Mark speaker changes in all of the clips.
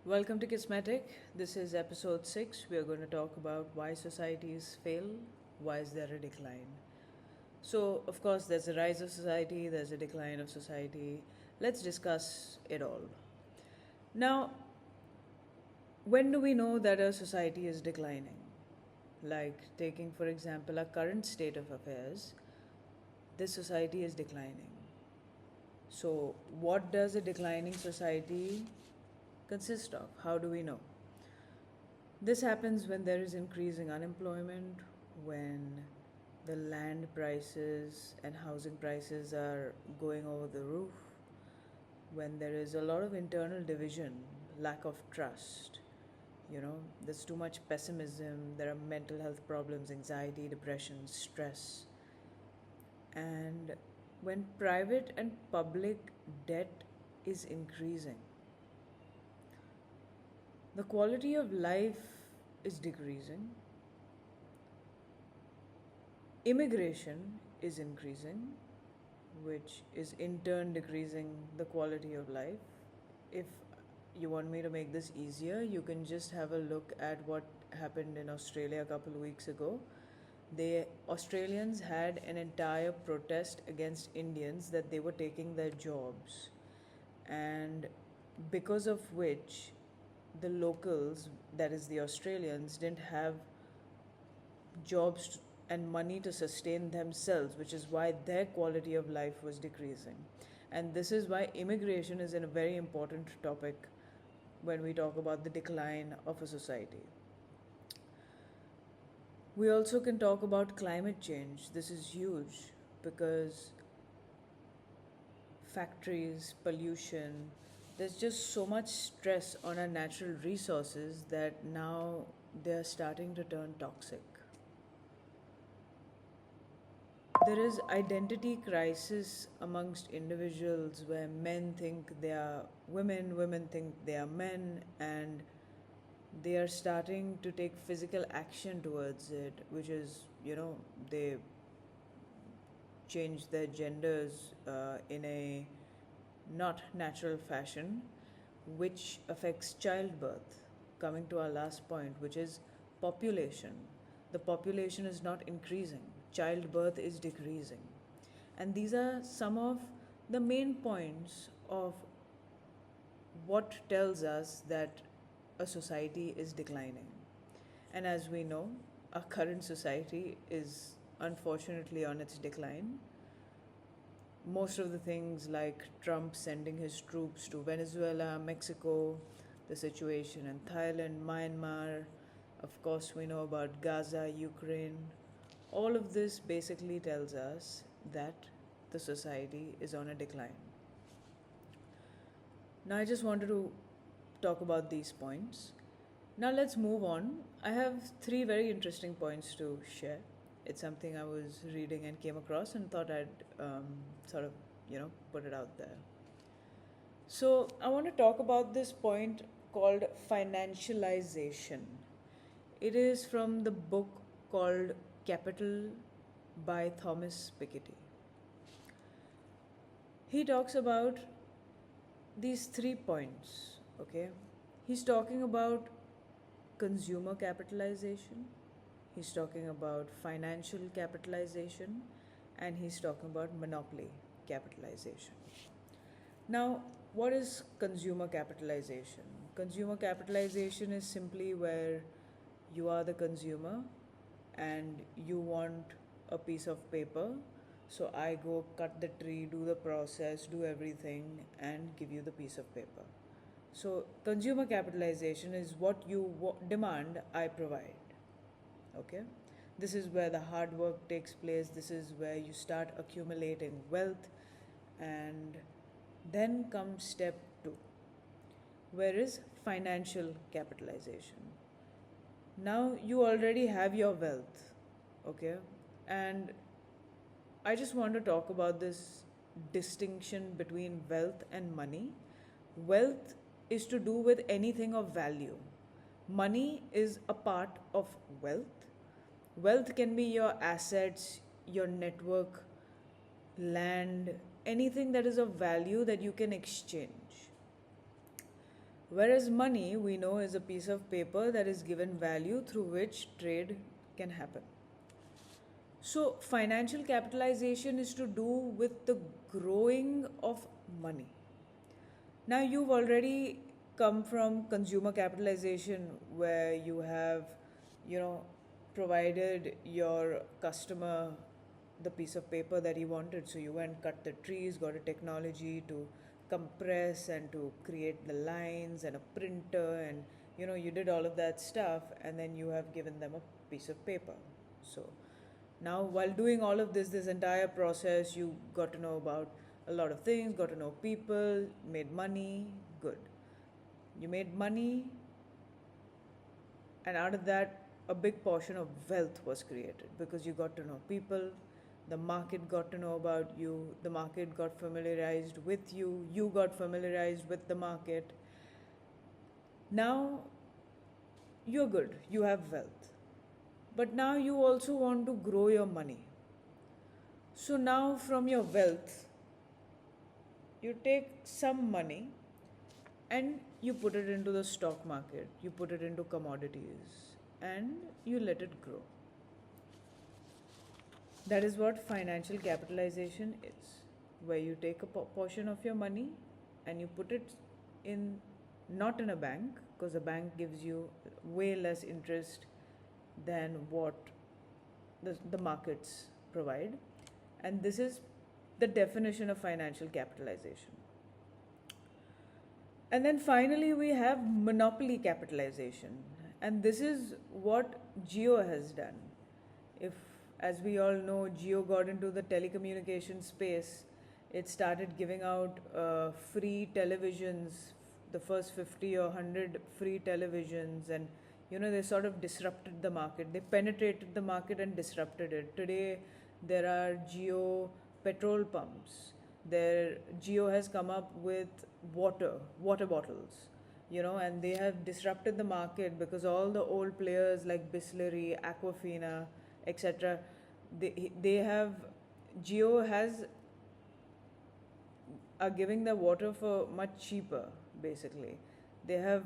Speaker 1: Welcome to Kismetic. This is episode 6. We are going to talk about why societies fail, why is there a decline. So, of course, there's a rise of society, there's a decline of society. Let's discuss it all. Now, when do we know that a society is declining? Like, taking for example our current state of affairs, this society is declining. So, what does a declining society consist of? How do we know? This happens when there is increasing unemployment, when the land prices and housing prices are going over the roof, when there is a lot of internal division, lack of trust, there's too much pessimism, there are mental health problems, anxiety, depression, stress. And when private and public debt is increasing, the quality of life is decreasing, immigration is increasing, which is in turn decreasing the quality of life. If you want me to make this easier, you can just have a look at what happened in Australia a couple of weeks ago. The Australians had an entire protest against Indians that they were taking their jobs, and because of which the locals, that is the Australians, didn't have jobs and money to sustain themselves, which is why their quality of life was decreasing. And this is why immigration is a very important topic when we talk about the decline of a society. We also can talk about climate change. This is huge because factories, pollution, there's just so much stress on our natural resources that now they're starting to turn toxic. There is identity crisis amongst individuals where men think they are women, women think they are men, and they are starting to take physical action towards it, which is, they change their genders in a not natural fashion, which affects childbirth. Coming to our last point, which is population. The population is not increasing, childbirth is decreasing. And these are some of the main points of what tells us that a society is declining. And as we know, our current society is unfortunately on its decline. Most of the things like Trump sending his troops to Venezuela, Mexico, the situation in Thailand, Myanmar, of course we know about Gaza, Ukraine, all of this basically tells us that the society is on a decline. Now I just wanted to talk about these points. Now let's move on. I have 3 very interesting points to share. It's something I was reading and came across and thought I'd put it out there. So I want to talk about this point called financialization. It is from the book called Capital by Thomas Piketty. He talks about these 3 points, okay? He's talking about consumer capitalization, he's talking about financial capitalization, and he's talking about monopoly capitalization. Now, what is consumer capitalization? Consumer capitalization is simply where you are the consumer and you want a piece of paper. So I go cut the tree, do the process, do everything, and give you the piece of paper. So consumer capitalization is what you demand, I provide. Okay? This is where the hard work takes place. This is where you start accumulating wealth. And then comes step 2, where is financial capitalization. Now you already have your wealth, okay? And I just want to talk about this distinction between wealth and money. Wealth is to do with anything of value. Money is a part of wealth. Wealth can be your assets, your network, land, anything that is of value that you can exchange. Whereas money, we know, is a piece of paper that is given value through which trade can happen. So, financial capitalization is to do with the growing of money. Now, you've already come from consumer capitalization where you have, you know, provided your customer the piece of paper that he wanted. So, you went, cut the trees, got a technology to compress and to create the lines and a printer, and you did all of that stuff, and then you have given them a piece of paper. So, now, while doing all of this entire process, you got to know about a lot of things, got to know people, made money, good. You made money, and out of that, a big portion of wealth was created because you got to know people, the market got to know about you, the market got familiarized with you, you got familiarized with the market. Now, you're good, you have wealth. But now you also want to grow your money. So now from your wealth, you take some money and you put it into the stock market, you put it into commodities, and you let it grow. That is what financial capitalization is, where you take a portion of your money and you put it in, not in a bank, because a bank gives you way less interest than what the markets provide. And this is the definition of financial capitalization. And then finally we have monopoly capitalization, and this is what Jio has done. If, as we all know, Jio got into the telecommunication space, it started giving out free televisions, the first 50 or 100 free televisions, and they sort of disrupted the market. They penetrated the market and disrupted it. Today, there are Jio petrol pumps. Jio has come up with water bottles, and they have disrupted the market because all the old players like Bisleri, Aquafina, etc. Jio are giving the water for much cheaper, basically. They have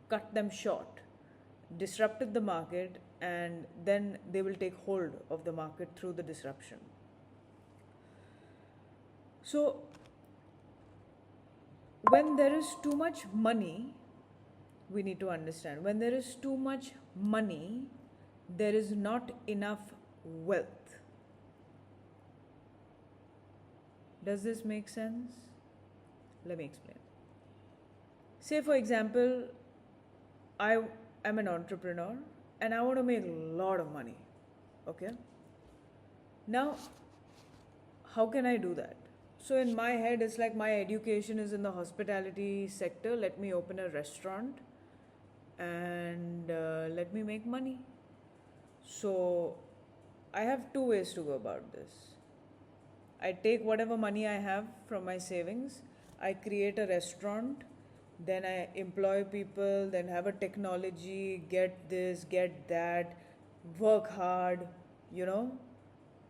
Speaker 1: cut them short, disrupted the market, and then they will take hold of the market through the disruption. So, when there is too much money, we need to understand, when there is too much money, there is not enough wealth. Does this make sense? Let me explain. Say, for example, I am an entrepreneur and I want to make a lot of money. Okay? Now, how can I do that? So in my head, it's like my education is in the hospitality sector. Let me open a restaurant and let me make money. So I have two ways to go about this. I take whatever money I have from my savings, I create a restaurant, then I employ people, then have a technology, get this, get that, work hard,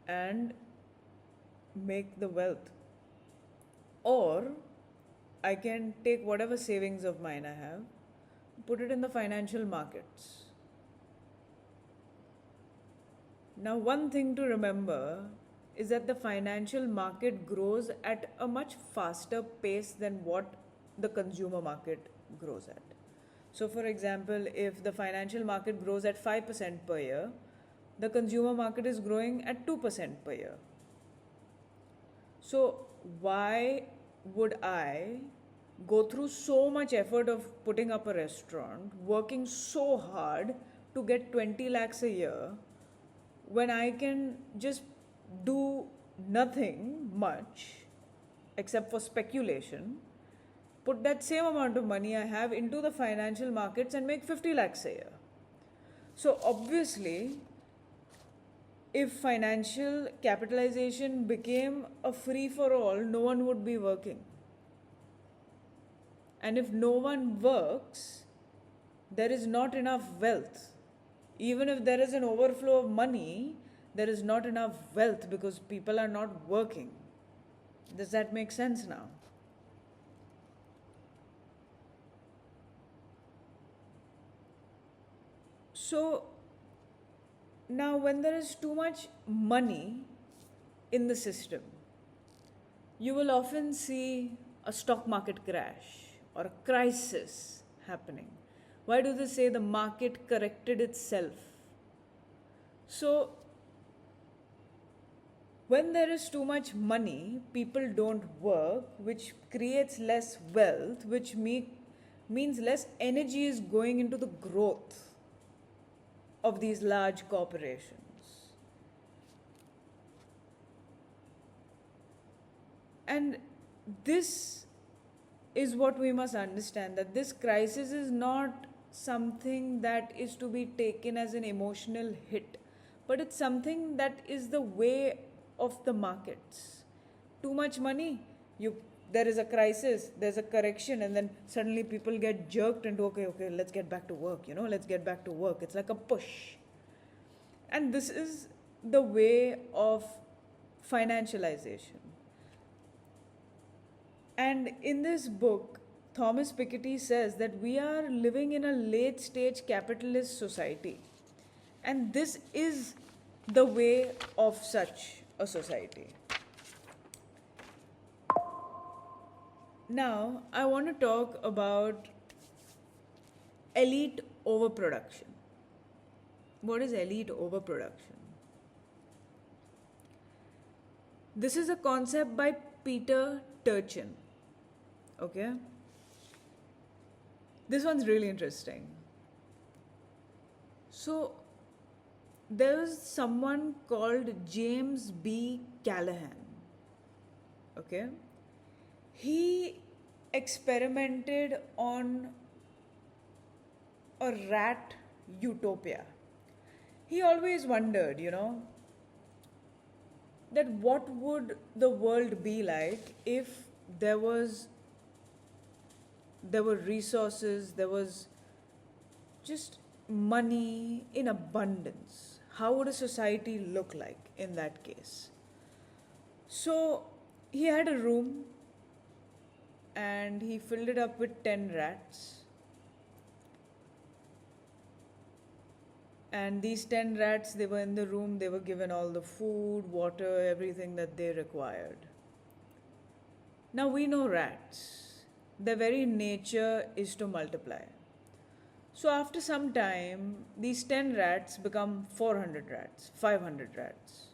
Speaker 1: and make the wealth. Or I can take whatever savings of mine I have, put it in the financial markets. Now, one thing to remember is that the financial market grows at a much faster pace than what the consumer market grows at. So, for example, if the financial market grows at 5% per year, the consumer market is growing at 2% per year. So, why would I go through so much effort of putting up a restaurant, working so hard to get 20 lakhs a year, when I can just do nothing much except for speculation, put that same amount of money I have into the financial markets and make 50 lakhs a year? So obviously, if financial capitalization became a free for all, no one would be working. And if no one works, there is not enough wealth. Even if there is an overflow of money, there is not enough wealth because people are not working. Does that make sense now? So now, when there is too much money in the system, you will often see a stock market crash or a crisis happening. Why do they say the market corrected itself? So, when there is too much money, people don't work, which creates less wealth, which means less energy is going into the growth of these large corporations. And this is what we must understand, that this crisis is not something that is to be taken as an emotional hit, but it's something that is the way of the markets. Too much money, there is a crisis, there's a correction, and then suddenly people get jerked into, okay, let's get back to work, let's get back to work. It's like a push. And this is the way of financialization. And in this book, Thomas Piketty says that we are living in a late stage capitalist society. And this is the way of such a society. Now, I want to talk about elite overproduction. What is elite overproduction? This is a concept by Peter Turchin. Okay? This one's really interesting. So, there was someone called James B. Callahan. Okay? He experimented on a rat utopia. He always wondered, that what would the world be like if there were resources, there was just money in abundance. How would a society look like in that case? So he had a room and he filled it up with 10 rats. And these 10 rats, they were in the room, they were given all the food, water, everything that they required. Now we know rats, their very nature is to multiply. So after some time, these 10 rats become 400 rats, 500 rats.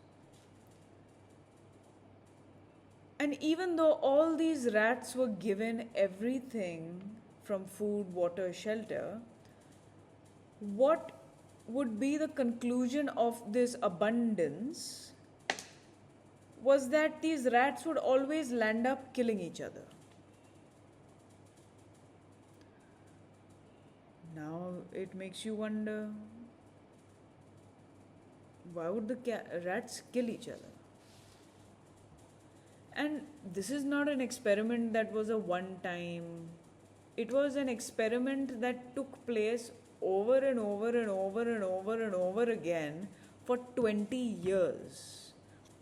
Speaker 1: And even though all these rats were given everything from food, water, shelter, what would be the conclusion of this abundance was that these rats would always land up killing each other. Now it makes you wonder, why would the rats kill each other? And this is not an experiment that was a one-time. It was an experiment that took place over and over and over and over and over again for 20 years.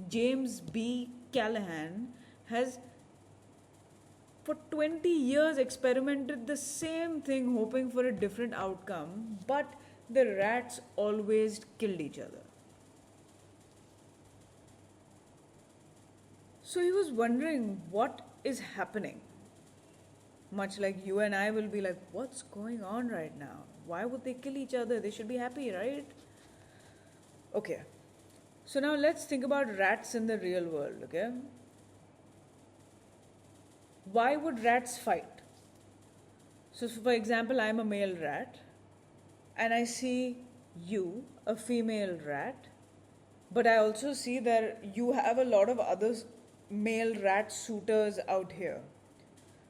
Speaker 1: James B. Callahan has for 20 years experimented the same thing, hoping for a different outcome, but the rats always killed each other. So he was wondering what is happening. Much like you and I will be like, what's going on right now? Why would they kill each other? They should be happy, right? Okay. So now let's think about rats in the real world, okay? Why would rats fight? So for example, I'm a male rat and I see you, a female rat, but I also see that you have a lot of other male rat suitors out here.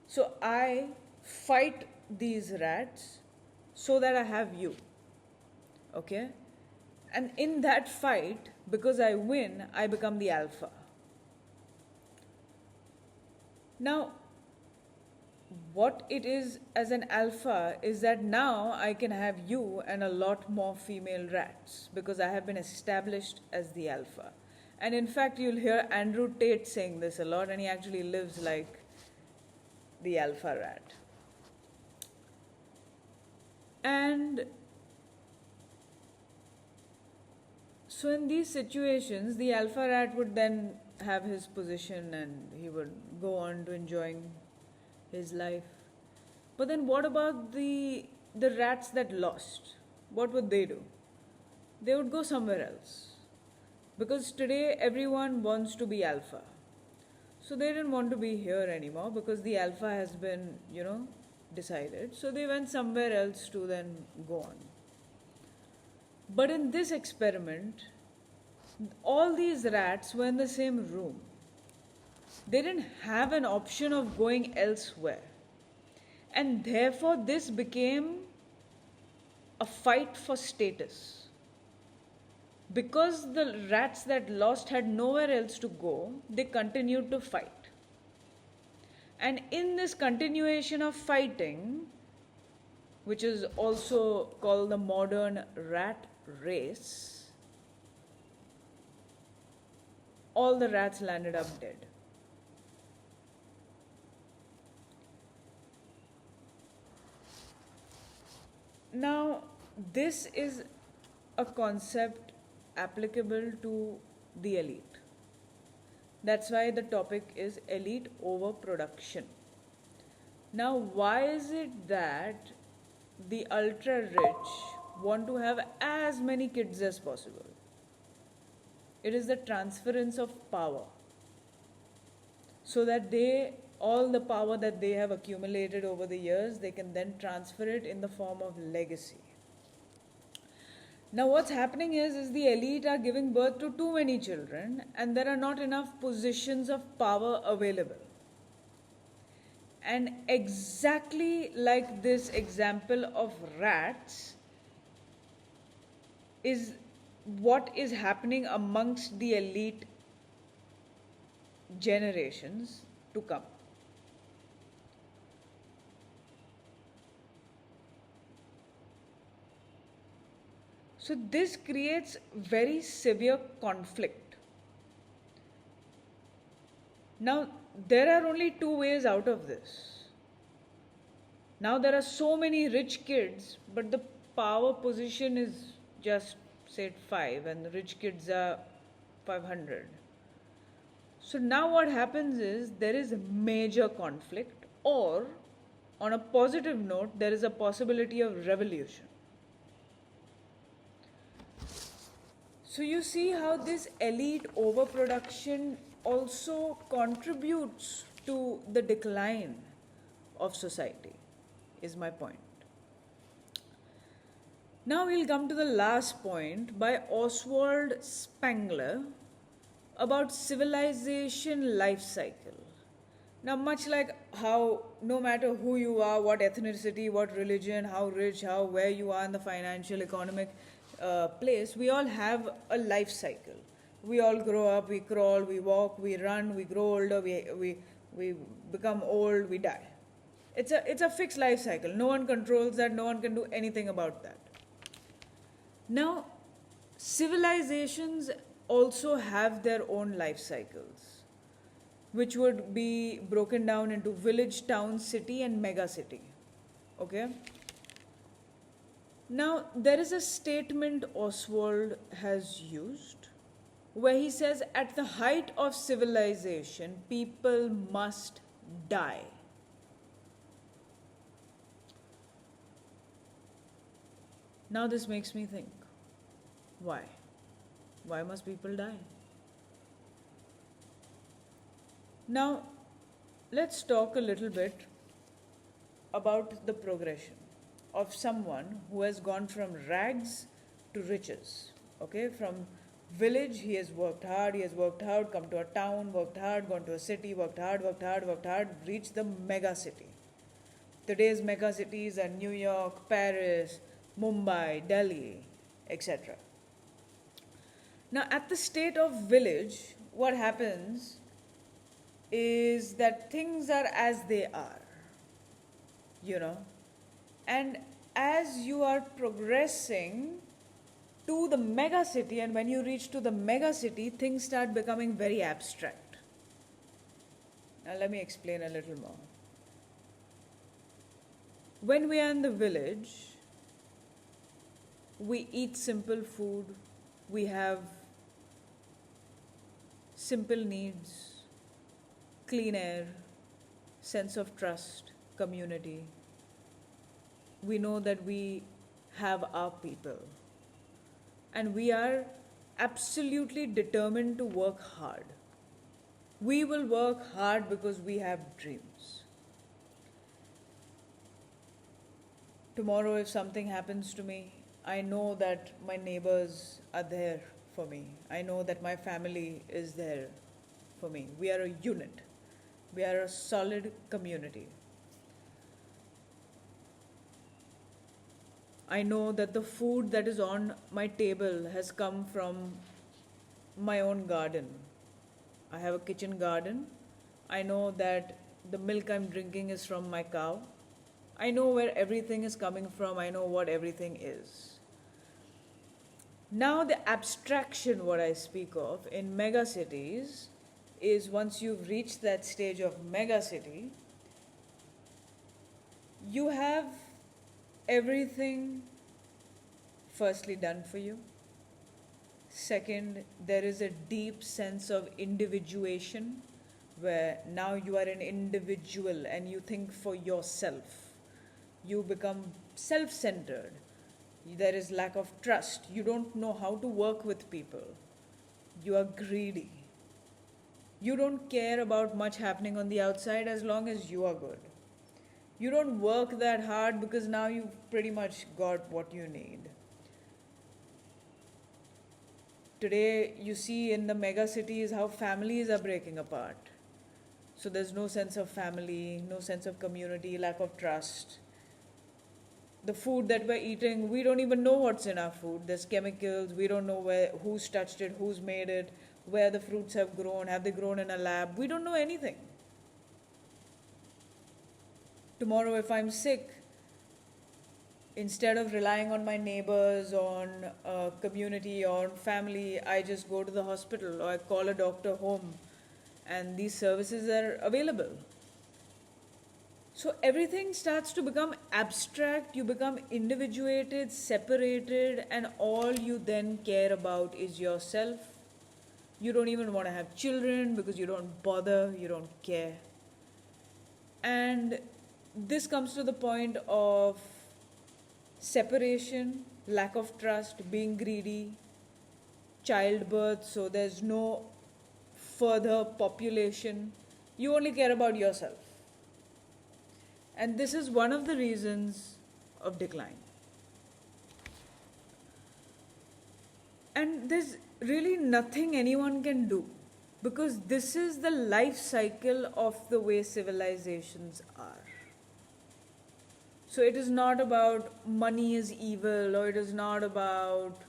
Speaker 1: So I fight these rats so that I have you. Okay? And in that fight, because I win, I become the alpha. Now, what it is as an alpha is that now I can have you and a lot more female rats because I have been established as the alpha. And in fact, you'll hear Andrew Tate saying this a lot, and he actually lives like the alpha rat. And So in these situations, the alpha rat would then have his position and he would go on to enjoying his life. But then what about the rats that lost? What would they do? They would go somewhere else. Because today everyone wants to be alpha. So they didn't want to be here anymore because the alpha has been, decided. So they went somewhere else to then go on. But in this experiment, all these rats were in the same room. They didn't have an option of going elsewhere. And therefore, this became a fight for status. Because the rats that lost had nowhere else to go, they continued to fight. And in this continuation of fighting, which is also called the modern rat race, all the rats landed up dead. Now, this is a concept applicable to the elite. That's why the topic is elite overproduction. Now, why is it that the ultra rich want to have as many kids as possible? It is the transference of power. So that all the power that they have accumulated over the years, they can then transfer it in the form of legacy. Now what's happening is the elite are giving birth to too many children and there are not enough positions of power available. And exactly like this example of rats is what is happening amongst the elite generations to come. So this creates very severe conflict. Now, there are only two ways out of this. Now there are so many rich kids, but the power position is just, say, 5 and the rich kids are 500. So now what happens is there is a major conflict, or on a positive note, there is a possibility of revolution. So you see how this elite overproduction also contributes to the decline of society, is my point. Now we'll come to the last point by Oswald Spengler about civilization life cycle. Now, much like how no matter who you are, what ethnicity, what religion, how rich, where you are in the financial, economic place, we all have a life cycle. We all grow up, we crawl, we walk, we run, we grow older, we become old, we die. It's a fixed life cycle. No one controls that, no one can do anything about that. Now, civilizations also have their own life cycles, which would be broken down into village, town, city, and mega city. Okay? Now, there is a statement Oswald has used where he says, at the height of civilization, people must die. Now, this makes me think, why? Why must people die? Now, let's talk a little bit about the progression of someone who has gone from rags to riches. Okay, from village, he has worked hard, come to a town, worked hard, gone to a city, worked hard, reached the mega city. Today's mega cities are New York, Paris, Mumbai, Delhi, etc. Now, at the state of village, what happens is that things are as they are, and as you are progressing to the mega city, and when you reach to the mega city, things start becoming very abstract. Now, let me explain a little more. When we are in the village, we eat simple food, We have simple needs, clean air, sense of trust, community. We know that we have our people. And we are absolutely determined to work hard. We will work hard because we have dreams. Tomorrow, if something happens to me, I know that my neighbors are there for me. I know that my family is there for me. We are a unit. We are a solid community. I know that the food that is on my table has come from my own garden. I have a kitchen garden. I know that the milk I'm drinking is from my cow. I know where everything is coming from. I know what everything is. Now the abstraction, what I speak of in megacities, is once you've reached that stage of megacity, you have everything firstly done for you. Second, there is a deep sense of individuation where now you are an individual and you think for yourself. You become self-centered. There is lack of trust. You don't know how to work with people. You are greedy. You don't care about much happening on the outside as long as you are good. You don't work that hard because now you've pretty much got what you need. Today, you see in the mega cities how families are breaking apart. So there's no sense of family, no sense of community, lack of trust. The food that we're eating, we don't even know what's in our food. There's chemicals, we don't know who's touched it, who's made it, where the fruits have they grown in a lab? We don't know anything. Tomorrow if I'm sick, instead of relying on my neighbors, on community, or family, I just go to the hospital or I call a doctor home and these services are available. So everything starts to become abstract, you become individuated, separated, and all you then care about is yourself. You don't even want to have children because you don't bother, you don't care. And this comes to the point of separation, lack of trust, being greedy, childbirth, so there's no further population. You only care about yourself. And this is one of the reasons of decline. And there's really nothing anyone can do because this is the life cycle of the way civilizations are. So it is not about money is evil, or it is not about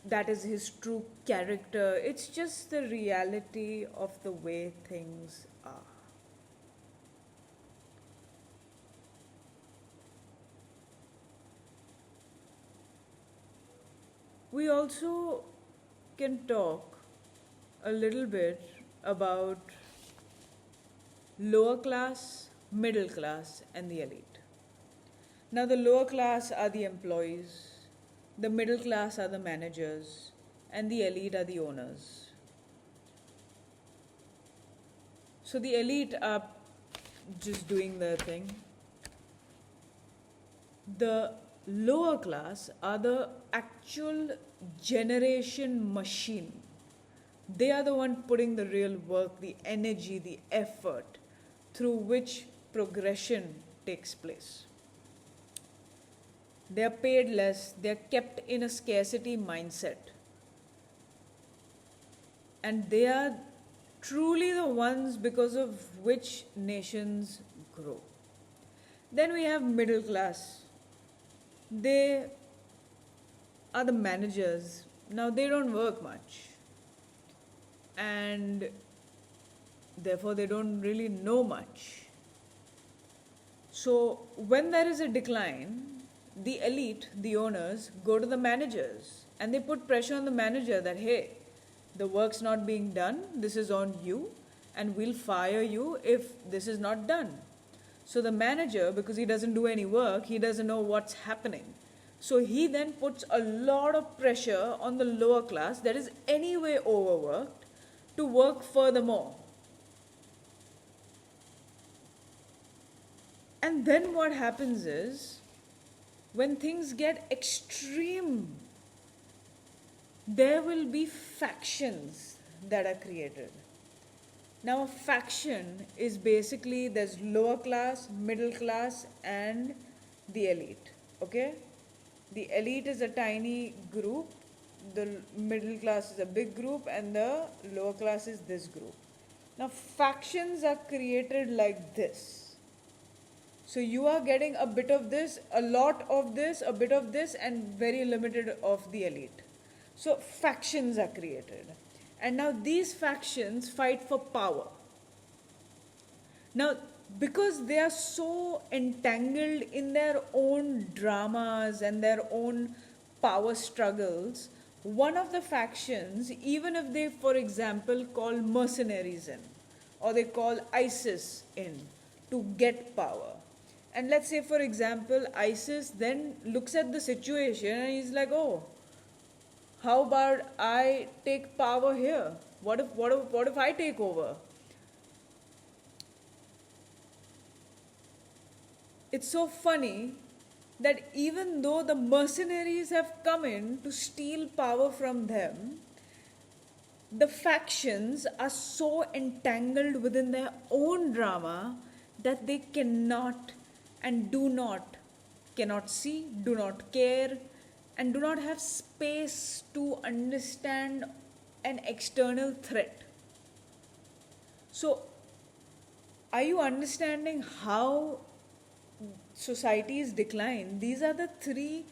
Speaker 1: that is his true character. It's just the reality of the way things are. We also can talk a little bit about lower class, middle class, and the elite. Now, the lower class are the employees, the middle class are the managers, and the elite are the owners. So the elite are just doing their thing. The lower class are the actual generation machine. They are the one putting the real work, the energy, the effort through which progression takes place. They are paid less, they are kept in a scarcity mindset. And they are truly the ones because of which nations grow. Then we have middle class. They are the managers. Now they don't work much. And therefore they don't really know much. So when there is a decline, the elite, the owners, go to the managers and they put pressure on the manager that, hey, the work's not being done, this is on you, and we'll fire you if this is not done. So the manager, because he doesn't do any work, he doesn't know what's happening. So he then puts a lot of pressure on the lower class that is anyway overworked to work furthermore. And then what happens is, when things get extreme, there will be factions that are created. Now, a faction is basically there's lower class, middle class, and the elite. Okay? The elite is a tiny group, the middle class is a big group, and the lower class is this group. Now, factions are created like this. So you are getting a bit of this, a lot of this, a bit of this, and very limited of the elite. So factions are created. And now these factions fight for power. Now, because they are so entangled in their own dramas and their own power struggles, one of the factions, even if they, for example, call mercenaries in, or they call ISIS in to get power. And let's say, for example, ISIS then looks at the situation and he's like, oh, how about I take power here? What if I take over? It's so funny that even though the mercenaries have come in to steal power from them, the factions are so entangled within their own drama that they cannot and cannot see, do not care, and do not have space to understand an external threat. So, are you understanding how societies decline? These are the three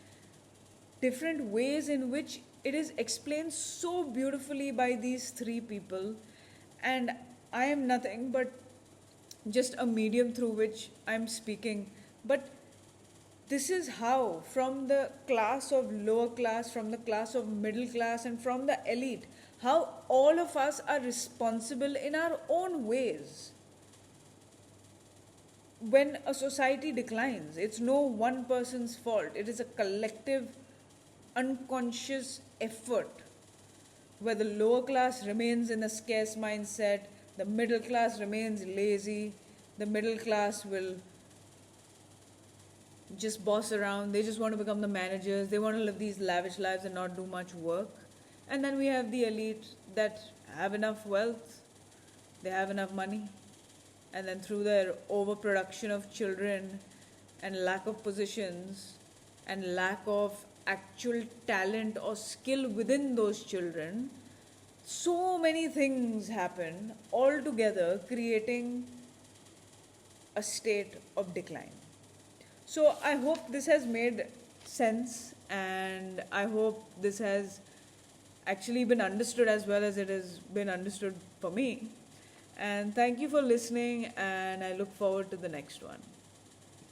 Speaker 1: different ways in which it is explained so beautifully by these three people, and I am nothing but just a medium through which I am speaking. But this is how, from the class of lower class, from the class of middle class, and from the elite, how all of us are responsible in our own ways. When a society declines, it's no one person's fault. It is a collective, unconscious effort where the lower class remains in a scarce mindset, the middle class remains lazy, the middle class will just boss around, they just want to become the managers, they want to live these lavish lives and not do much work. And then we have the elite that have enough wealth, they have enough money, and then through their overproduction of children and lack of positions and lack of actual talent or skill within those children, so many things happen all together, creating a state of decline. So I hope this has made sense, and I hope this has actually been understood as well as it has been understood for me. And thank you for listening, and I look forward to the next one.